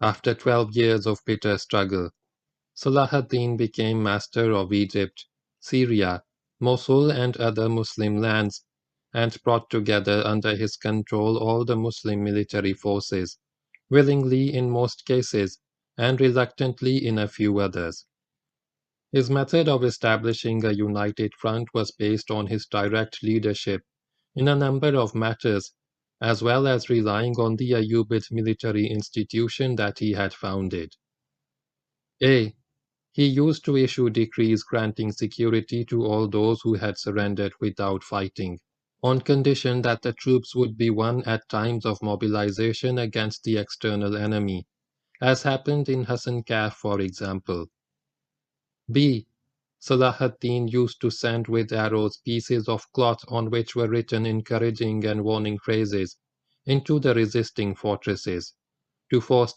After 12 years of bitter struggle, Salahuddin became master of Egypt, Syria, Mosul, and other Muslim lands, and brought together under his control all the Muslim military forces, willingly in most cases, and reluctantly in a few others. His method of establishing a united front was based on his direct leadership in a number of matters, as well as relying on the Ayyubid military institution that he had founded. A. He used to issue decrees granting security to all those who had surrendered without fighting, on condition that the troops would be won at times of mobilization against the external enemy, as happened in Hassan Kaf, for example. B. Salahuddin used to send with arrows pieces of cloth on which were written encouraging and warning phrases into the resisting fortresses, to force